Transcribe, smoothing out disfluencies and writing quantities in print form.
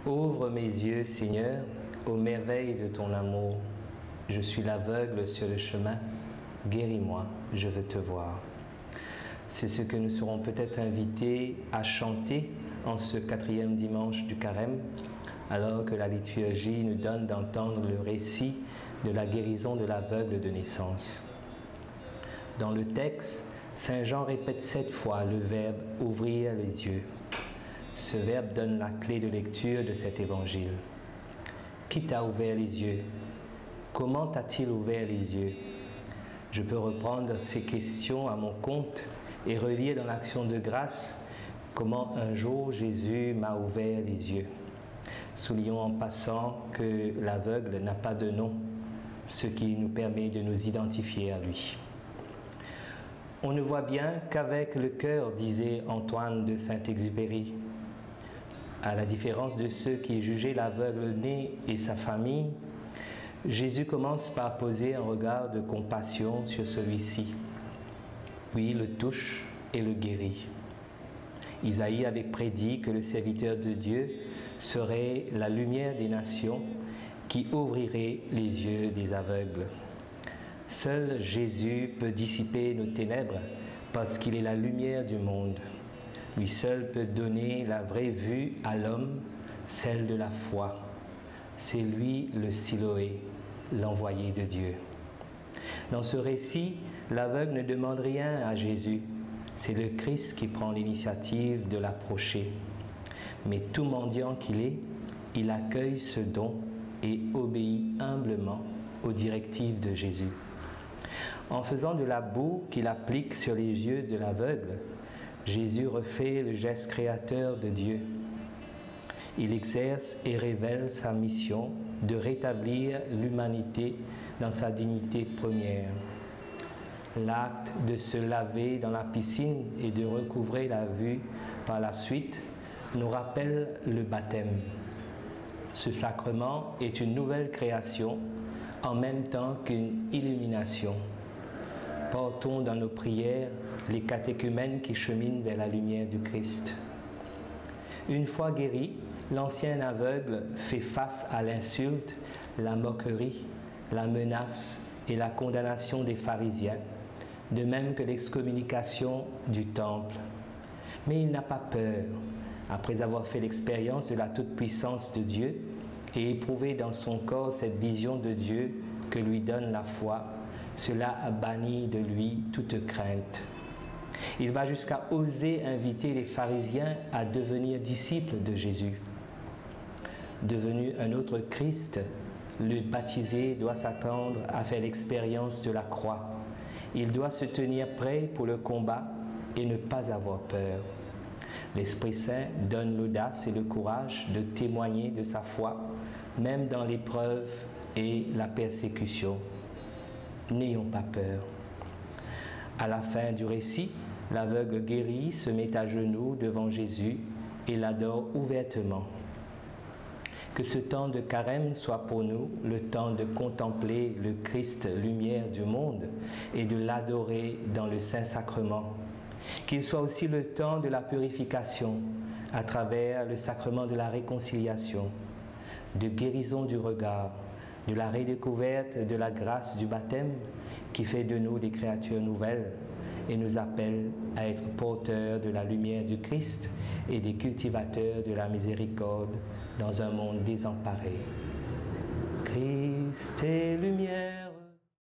Ouvre mes yeux, Seigneur, aux merveilles de ton amour. Je suis l'aveugle sur le chemin. Guéris-moi, je veux te voir. C'est ce que nous serons peut-être invités à chanter en ce 4e dimanche du Carême, alors que la liturgie nous donne d'entendre le récit de la guérison de l'aveugle de naissance. Dans le texte, Saint Jean répète 7 fois le verbe « ouvrir les yeux ». Ce verbe donne la clé de lecture de cet évangile. Qui t'a ouvert les yeux? Comment t'a-t-il ouvert les yeux? Je peux reprendre ces questions à mon compte et relire dans l'action de grâce comment un jour Jésus m'a ouvert les yeux. Soulignons en passant que l'aveugle n'a pas de nom, ce qui nous permet de nous identifier à lui. On ne voit bien qu'avec le cœur, disait Antoine de Saint-Exupéry. À la différence de ceux qui jugeaient l'aveugle-né et sa famille, Jésus commence par poser un regard de compassion sur celui-ci, puis le touche et le guérit. Isaïe avait prédit que le serviteur de Dieu serait la lumière des nations qui ouvrirait les yeux des aveugles. Seul Jésus peut dissiper nos ténèbres parce qu'il est la lumière du monde. Lui seul peut donner la vraie vue à l'homme, celle de la foi. C'est lui le Siloé, l'envoyé de Dieu. Dans ce récit, l'aveugle ne demande rien à Jésus. C'est le Christ qui prend l'initiative de l'approcher. Mais tout mendiant qu'il est, il accueille ce don et obéit humblement aux directives de Jésus. En faisant de la boue qu'il applique sur les yeux de l'aveugle, Jésus refait le geste créateur de Dieu. Il exerce et révèle sa mission de rétablir l'humanité dans sa dignité première. L'acte de se laver dans la piscine et de recouvrer la vue par la suite nous rappelle le baptême. Ce sacrement est une nouvelle création en même temps qu'une illumination. Portons dans nos prières les catéchumènes qui cheminent vers la lumière du Christ. Une fois guéri, l'ancien aveugle fait face à l'insulte, la moquerie, la menace et la condamnation des pharisiens, de même que l'excommunication du temple. Mais il n'a pas peur. Après avoir fait l'expérience de la toute-puissance de Dieu et éprouvé dans son corps cette vision de Dieu que lui donne la foi, cela a banni de lui toute crainte. Il va jusqu'à oser inviter les pharisiens à devenir disciples de Jésus. Devenu un autre Christ, le baptisé doit s'attendre à faire l'expérience de la croix. Il doit se tenir prêt pour le combat et ne pas avoir peur. L'Esprit Saint donne l'audace et le courage de témoigner de sa foi, même dans l'épreuve et la persécution. N'ayons pas peur. À la fin du récit, l'aveugle guéri se met à genoux devant Jésus et l'adore ouvertement. Que ce temps de carême soit pour nous le temps de contempler le Christ, lumière du monde, et de l'adorer dans le Saint-Sacrement. Qu'il soit aussi le temps de la purification à travers le sacrement de la réconciliation, de guérison du regard, de la redécouverte de la grâce du baptême qui fait de nous des créatures nouvelles et nous appelle à être porteurs de la lumière du Christ et des cultivateurs de la miséricorde dans un monde désemparé. Christ est lumière.